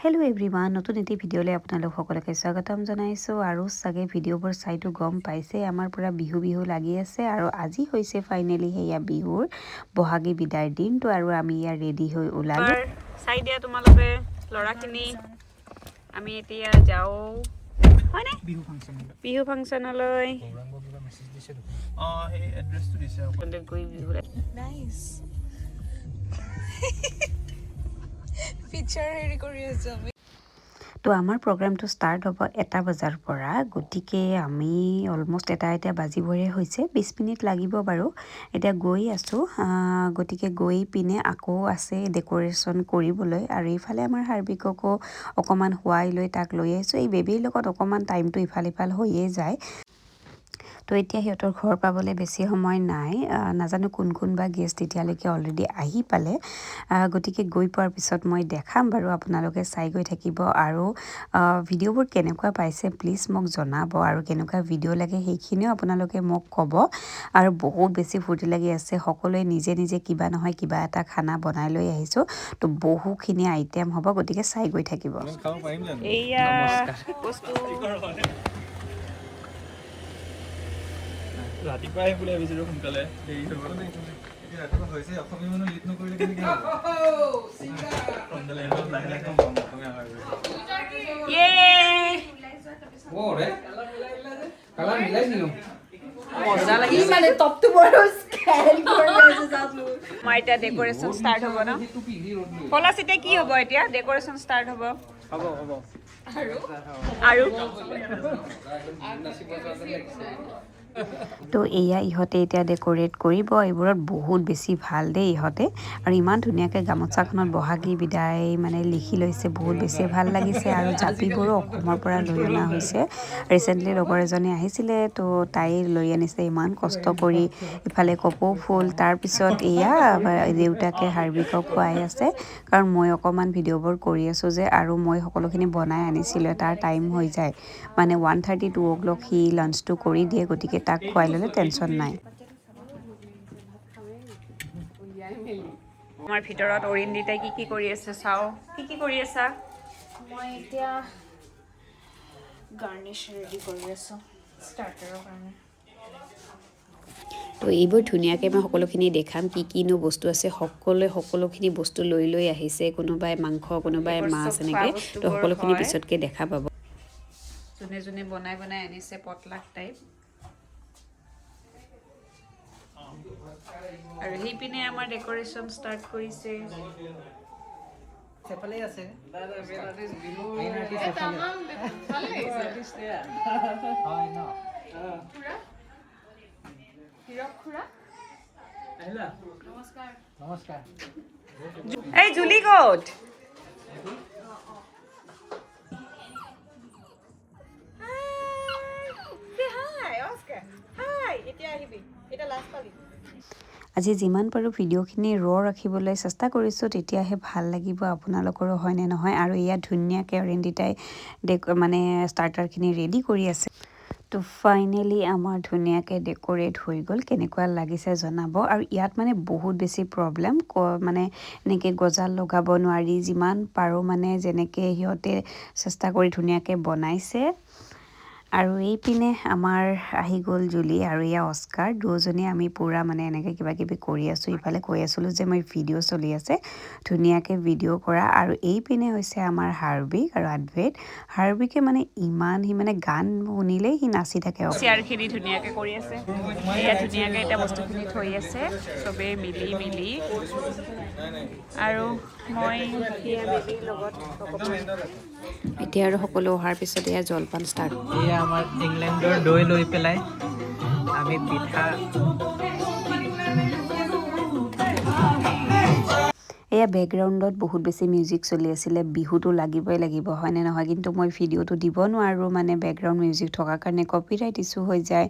Hello' everyone, নতুন এটি ভিডিঅ'লৈ আপোনালোক সকলোকে স্বাগতম জনাইছোঁ। আৰু চাগে ভিডিঅ'বোৰ চাইতো গম পাইছে আমাৰ পূৰা বিহু বিহু লাগি আছে। আৰু আজি হৈছে ফাইনেলি সেয়া বিহুৰ বহাগী বিদায়ৰ দিনটো, আৰু আমি ইয়াৰ ৰেডি হৈ ওলালোঁ। চাই দিয়া তোমালোকে ল'ৰাখিনি, আমি এতিয়া যাওঁ হয়নে বিহু ফাংচনলৈ। তো আমাৰ প্ৰগ্ৰামটো ষ্টাৰ্ট হ'ব 1 বজাৰ পৰা, গতিকে আমি অলমষ্ট এতিয়া বাজিবৰে হৈছে, 20 মিনিট লাগিব বাৰু। এতিয়া গৈ আছোঁ, গতিকে গৈ পিনে আকৌ আছে ডেক'ৰেশ্যন কৰিবলৈ। আৰু এইফালে আমাৰ হাৰ্বিককো অকণমান শুৱাই লৈ তাক লৈ আহিছোঁ। এই বেবীৰ লগত অকণমান টাইমটো ইফাল সিফাল হৈয়ে যায়। তো এতিয়া সিহঁতৰ ঘৰ পাবলৈ বেছি সময় নাই, নাজানো কোন কোন বা গেষ্ট এতিয়ালৈকে অলৰেডি আহি পালে। গতিকে গৈ পোৱাৰ পিছত মই দেখাম বাৰু, আপোনালোকে চাই গৈ থাকিব। আৰু ভিডিঅ'বোৰ কেনেকুৱা পাইছে প্লিজ মোক জনাব, আৰু কেনেকুৱা ভিডিঅ' লাগে সেইখিনিও আপোনালোকে মোক ক'ব। আৰু বহুত বেছি ফূৰ্তি লাগি আছে, সকলোৱে নিজে নিজে কিবা নহয় কিবা এটা খানা বনাই লৈ আহিছোঁ। তো বহুখিনি আইটেম হ'ব, গতিকে চাই গৈ থাকিব। এইয়া বস্তু ৰাতিপুৱা আহিম বুলি ভাবিছিলো, সোনকালে দেৰি হৈ গ'ল। ৰাতিপুৱা হৈছে অসমীয়া মানুহ লিড নকৰিলে কেনেকৈ হ'ব? মজা লাগিছে। মানে টপটো বৰ স্কেন কৰি আছে জানো। আমাৰ এতিয়া ডেক'ৰেশ্যন ষ্টাৰ্ট হ'ব ন? পলাশ, এতিয়া কি হ'ব? এতিয়া ডেক'ৰেশ্যন ষ্টাৰ্ট হ'ব। আৰু তো এয়া ইহঁতে এতিয়া ডেক'ৰেট কৰিব। এইবোৰত বহুত বেছি ভাল দেই ইহঁতে, আৰু ইমান ধুনীয়াকৈ গামোচাখনত বহাগী বিদায় মানে লিখি লৈছে, বহুত বেছি ভাল লাগিছে। আৰু জাপিবোৰো অসমৰ পৰা লৈ অনা হৈছে। ৰিচেণ্টলি লগৰ এজনী আহিছিলে, তো তাই লৈ আনিছে ইমান কষ্ট কৰি। ইফালে কপৌ ফুল, তাৰপিছত এয়া দেউতাকে হাৰ্বিকক খুৱাই আছে, কাৰণ মই অকণমান ভিডিঅ'বোৰ কৰি আছোঁ যে, আৰু মই সকলোখিনি বনাই আনিছিলোঁ। তাৰ টাইম হৈ যায়, মানে 1:30 2 o'clock সি লাঞ্চটো কৰি দিয়ে, গতিকে তাক খুৱাই ল'লে টেনশ্যন নাই। আমাৰ ভিতৰত অৰিন্দিতাই কি কৰি আছে চাওঁ। কি কৰি আছা? মই এতিয়া গাৰ্নিছ ৰেডি কৰি আছোঁ ষ্টাৰ্টাৰৰ কাৰণে। তো এইবোৰ ধুনীয়াকৈ মই সকলোখিনি দেখাম, কিনো বস্তু আছে। সকলোৱে সকলোখিনি বস্তু লৈ আহিছে, কোনোবাই মাংস, কোনোবাই মাছ, এনেকৈ। তো সকলোখিনি পিছতকৈ দেখা পাব। যোনে যোনে বনাই আনিছে পটলাক টাইপ। আৰু সেইপিনে আমাৰ ডেক'ৰেশ্যন ষ্টাৰ্ট কৰিছে। সেফালেই আছে। নমস্কাৰ। এই জুলি ক'ত? আজি যিমান পাৰোঁ ভিডিঅ'খিনি ৰাখিবলৈ চেষ্টা কৰিছোঁ, তেতিয়াহে ভাল লাগিব আপোনালোকৰো, হয়নে নহয়? আৰু ইয়াত ধুনীয়াকৈ অৰিন্দিতাই মানে ষ্টাৰ্টাৰখিনি ৰেডি কৰি আছে। তো ফাইনেলি আমাৰ ধুনীয়াকৈ ডেক'ৰেট হৈ গ'ল। কেনেকুৱা লাগিছে জনাব। আৰু ইয়াত মানে বহুত বেছি প্ৰব্লেম, মানে এনেকৈ গজাল লগাব নোৱাৰি। যিমান পাৰোঁ মানে যেনেকৈ সিহঁতে চেষ্টা কৰি ধুনীয়াকৈ বনাইছে। আৰু এইপিনে আমাৰ আহি গ'ল জুলি আৰু এয়া অস্কাৰ, দুয়োজনে আমি পূৰা মানে এনেকৈ কিবা কিবি কৰি আছোঁ। ইফালে কৈ আছিলোঁ যে মই ভিডিঅ' চলি আছে, ধুনীয়াকৈ ভিডিঅ' কৰা। আৰু এইপিনে হৈছে আমাৰ হাৰ্বিক আৰু আডভেট। হাৰ্বিকে মানে ইমান, সি মানে গান শুনিলেই সি নাচি থাকে। চেয়াৰখিনি ধুনীয়াকৈ কৰি আছে, এয়া ধুনীয়াকৈ এতিয়া বস্তুখিনি থৈ আছে চবেই মিলি। আৰু মই বেবীৰ লগত এতিয়া আৰু সকলো অহাৰ পিছত এয়া জলপান ষ্টাৰ্ট। এয়া আমাৰ ইংলেণ্ডৰ দৈ লৈ পেলাই আমি পিঠা। এয়া বেকগ্ৰাউণ্ডত বহুত বেছি মিউজিক চলি আছিলে। বিহুটো লাগিবই লাগিব, হয়নে নহয়? কিন্তু মই ভিডিঅ'টো দিব নোৱাৰোঁ, মানে বেকগ্ৰাউণ্ড মিউজিক থকাৰ কাৰণে কপিৰাইট ইছ্যু হৈ যায়।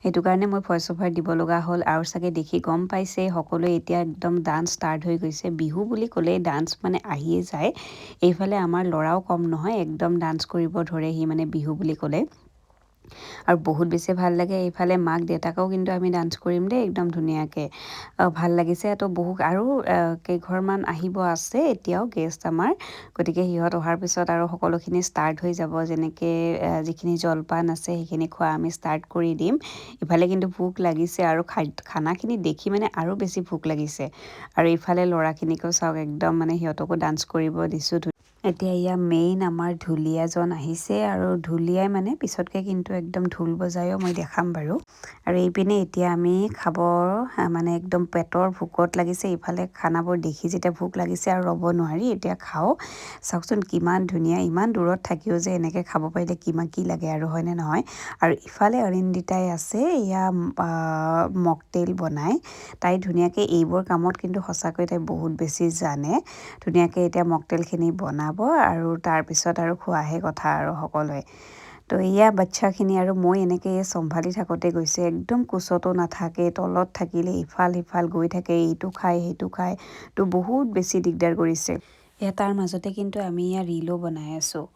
সেইটো কাৰণে মই ভইচ অভাৰ দিব লগা হ'ল। আৰু চাগে দেখি গম পাইছে সকলোৱে, এতিয়া একদম ডান্স ষ্টাৰ্ট হৈ গৈছে। বিহু বুলি ক'লেই ডান্স মানে আহিয়ে যায়। এইফালে আমাৰ ল'ৰাও কম নহয়, একদম ডান্স কৰিব ধৰে সি, মানে বিহু বুলি ক'লে। আৰু বহুত বেছি ভাল লাগে। এইফালে মাক দেউতাকেও কিন্তু আমি ডান্স কৰিম দেই একদম ধুনীয়াকৈ। ভাল লাগিছে। তো বহুত আৰু কেইঘৰমান আহিব আছে এতিয়াও গেষ্ট আমাৰ, গতিকে সিহঁত অহাৰ পিছত আৰু সকলোখিনি ষ্টাৰ্ট হৈ যাব। যেনেকৈ যিখিনি জলপান আছে সেইখিনি খোৱা আমি ষ্টাৰ্ট কৰি দিম। ইফালে কিন্তু ভোক লাগিছে আৰু খানাখিনি দেখি মানে আৰু বেছি ভোক লাগিছে। আৰু ইফালে ল'ৰাখিনিকো চাওক একদম মানে সিহঁতকো ডান্স কৰিব দিছোঁ। এতিয়া ইয়াৰ মেইন আমাৰ ঢুলীয়াজন আহিছে আৰু ঢুলীয়াই মানে পিছতকৈ কিন্তু একদম ঢোল বজায়ো মই দেখাম বাৰু। আৰু এইপিনে এতিয়া আমি খাব মানে একদম পেটৰ ভোকত লাগিছে। ইফালে খানাবোৰ দেখি যেতিয়া ভোক লাগিছে আৰু ৰ'ব নোৱাৰি এতিয়া খাওঁ। চাওকচোন কিমান ধুনীয়া, ইমান দূৰত থাকিও যে এনেকৈ খাব পাৰিলে কি লাগে আৰু হয়নে নহয়। আৰু ইফালে অৰিন্দিতাই আছে এয়া মকটেইল বনাই। তাই ধুনীয়াকৈ এইবোৰ কামত কিন্তু সঁচাকৈ তাই বহুত বেছি জানে। ধুনীয়াকৈ এতিয়া মকটেইলখিনি বনাব আৰু তাৰপিছত আৰু খোৱাহে কথা আৰু সকলোৱে। তো এয়া বাচ্ছাখিনি আৰু মই এনেকৈ চম্ভালি থাকোঁতে গৈছে। একদম কোচতো নাথাকে, তলত থাকিলে ইফাল সিফাল গৈ থাকে, এইটো খায় সেইটো খায়। তো বহুত বেছি দিগদাৰ কৰিছে। তাৰ মাজতে কিন্তু আমি এয়া ৰীলো বনাই আছোঁ।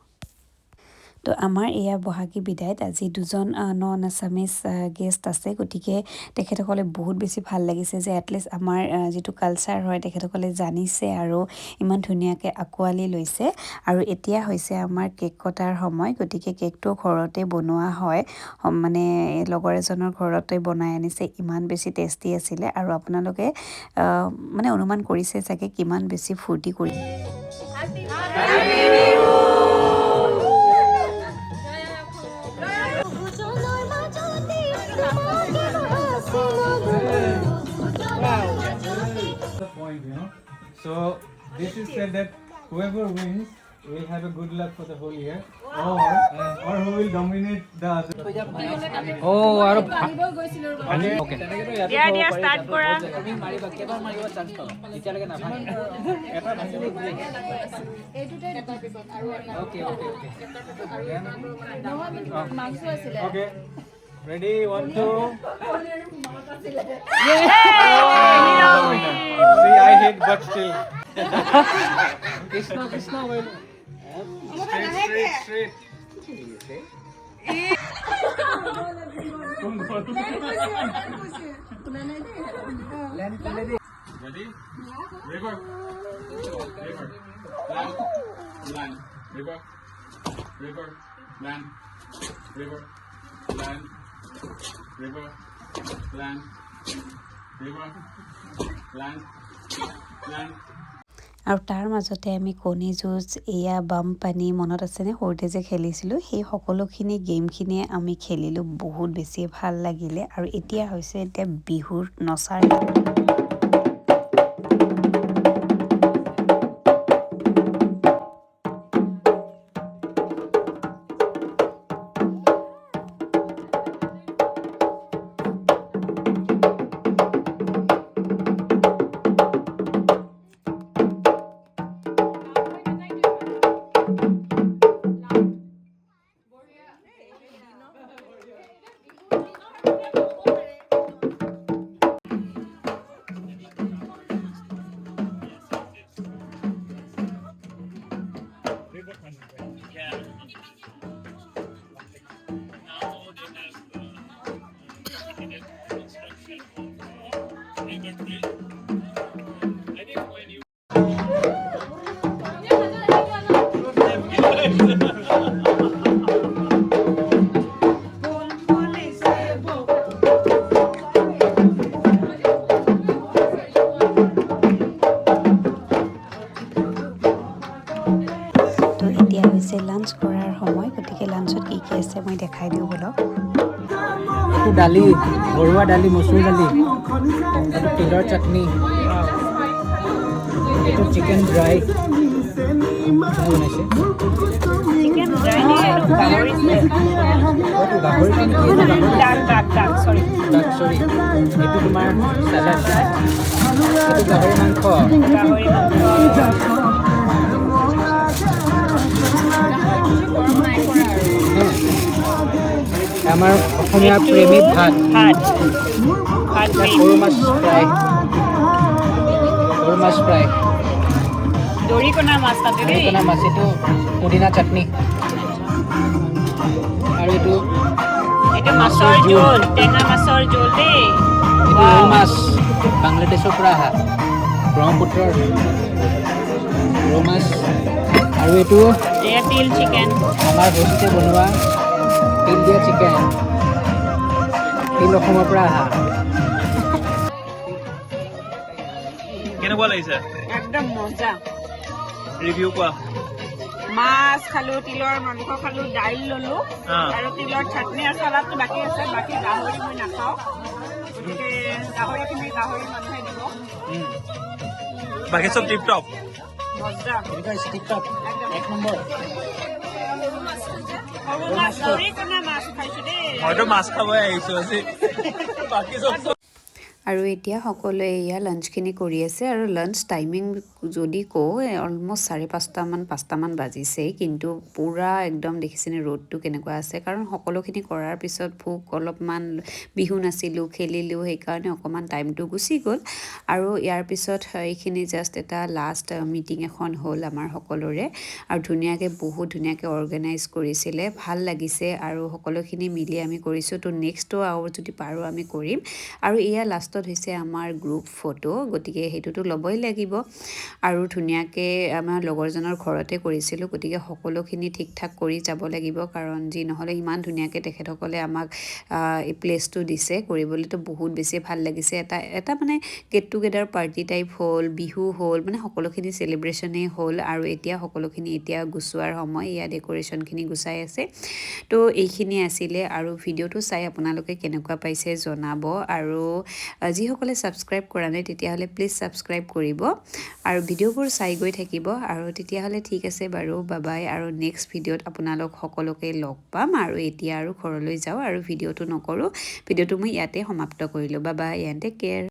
তো আমাৰ এয়া বহাগী বিদায়ত আজি দুজন নন আছামিজ গেষ্ট আছে। গতিকে তেখেতসকলে বহুত বেছি ভাল লাগিছে যে এটলিষ্ট আমাৰ যিটো কালচাৰ হয় তেখেতসকলে জানিছে আৰু ইমান ধুনীয়াকৈ আঁকোৱালি লৈছে। আৰু এতিয়া হৈছে আমাৰ কেক কটাৰ সময়। গতিকে কেকটো ঘৰতে বনোৱা হয়, মানে লগৰ এজনৰ ঘৰতে বনাই আনিছে। ইমান বেছি টেষ্টি আছিলে আৰু আপোনালোকে মানে অনুমান কৰিছে চাগে কিমান বেছি ফূৰ্তি কৰি। The point, So this is said that whoever wins will have a good luck for the whole year, or who will dominate the other. Oh, আৰু Okay. দিয়া ষ্টাৰ্ট কৰা। তুমি মাৰিবা কেইবাৰ মাৰিবা চান্স পাবা এতিয়ালৈকে নাভাঙে এটা ভাঙিলে okay okay Okay. Ready? 1, 2. See, I hit, but still. Krishna well. Straight. Ready? River. Land. River. Land. River. Land. River. Land. River. Land. আৰু তাৰ মাজতে আমি কণী যুঁজ, এয়া বাম পানী মনত আছেনে সৰুতে যে খেলিছিলোঁ, সেই সকলোখিনি গেমখিনিয়ে আমি খেলিলোঁ। বহুত বেছি ভাল লাগিলে। আৰু এতিয়া হৈছে বিহুৰ নচাৰ। লাঞ্চ কৰাৰ সময়। গতিকে লাঞ্চত কি আছে মই দেখাই দিওঁ বলক। এইটো দালি, ঘৰুৱা দালি, মচুৰ দালি, এইটো তিলৰ চাটনি, এইটো চিকেন ড্ৰাই বনাইছে। চিকেন ড্ৰাই গাহৰি চৰি এইটো তোমাৰ চালাড, এইটো গাহৰি মাংস, আমাৰ অসমীয়া প্ৰেমী ভাত, সৰু মাছ ফ্ৰাই, দৰিকণা মাছ, এইটো পুদিনা চাটনি, আৰু এইটো এইটো মাছৰ জোল, টেঙা মাছৰ জোল দেই। এইটো ৰৌ মাছ বাংলাদেশৰ পৰা অহা ব্ৰহ্মপুত্ৰৰ ৰৌ মাছ। আৰু এইটো এয়া তিল চিকেন। আমাৰ হোষ্টে বনোৱা তিল দিয়া চিকেন, তিল অসমৰ পৰা অহা। কেনেকুৱা লাগিছে? একদম মজা। ৰিভিউ কোৱা। মাছ খালো, তিলৰ মাংস খালো, দাইল ললো অ'। আৰু তিলৰ চাটনি আৰু চালাডটো বাকী আছে। বাকী গাহৰি মই নাখাওঁ, গতিকে গাহৰিখিনি গাহৰি মানুহে দিব। বাকী চব টিপ টপ। মজা। এনেকুৱা ষ্টিক টপ এক নম্বৰ। সৰু মাছ, দৰিকণা মাছ খাইছো দেই। মইতো মাছ খাবই আহিছো আজি। বাকী চব আৰু এতিয়া সকলোৱে এয়া লাঞ্চখিনি কৰি আছে আৰু লাঞ্চ টাইমিং যদি কওঁ অলমষ্ট 5:30 5টামান বাজিছেই, কিন্তু পূৰা একদম দেখিছেনে ৰ'দটো কেনেকুৱা আছে। কাৰণ সকলোখিনি কৰাৰ পিছত ভোক অলপমান, বিহু নাছিলোঁ, খেলিলোঁ, সেইকাৰণে অকণমান টাইমটো গুচি গ'ল। আৰু ইয়াৰ পিছত এইখিনি জাষ্ট এটা লাষ্ট মিটিং এখন হ'ল আমাৰ সকলোৰে, আৰু বহুত ধুনীয়াকৈ অৰ্গেনাইজ কৰিছিলে, ভাল লাগিছে আৰু সকলোখিনি মিলি আমি কৰিছোঁ। তো নেক্সটো আৰু যদি পাৰোঁ আমি কৰিম। আৰু এয়া লাষ্টত হৈছে আমাৰ গ্ৰুপ ফটো, গতিকে সেইটোতো ল'বই লাগিব। আৰু ধুনীয়াকৈ আমাৰ লগৰজনৰ ঘৰতে কৰিছিলোঁ, গতিকে সকলোখিনি ঠিক ঠাক কৰি যাব লাগিব। কাৰণ যি নহ'লে ইমান ধুনীয়াকৈ তেখেতসকলে আমাক এই প্লেচটো দিছে কৰিবলৈতো বহুত বেছি ভাল লাগিছে। এটা মানে গেট টুগেডাৰ পাৰ্টি টাইপ হ'ল, বিহু হ'ল, মানে সকলোখিনি চেলিব্ৰেশ্যনেই হ'ল। আৰু এতিয়া সকলোখিনি এতিয়া গুচোৱাৰ সময়, এয়া ডেক'ৰেশ্যনখিনি গুচাই আছে। তো এইখিনি আছিলে, আৰু ভিডিঅ'টো চাই আপোনালোকে কেনেকুৱা পাইছে জনাব। আৰু যিসকলে ছাবস্ক্ৰাইব কৰা নাই তেতিয়াহ'লে প্লিজ ছাবস্ক্ৰাইব কৰিব আৰু ভিডিঅ'বোৰ চাই গৈ থাকিব। আৰু তেতিয়াহ'লে ঠিক আছে বাৰু, বাবাই। আৰু নেক্সট ভিডিঅ'ত আপোনালোক সকলোকে লগ পাম। আৰু এতিয়া আৰু ঘৰলৈ যাওঁ আৰু ভিডিঅ'টো নকৰোঁ, ভিডিঅ'টো মই ইয়াতে সমাপ্ত কৰিলোঁ। বাবাই, এণ্ড টেক কেয়াৰ।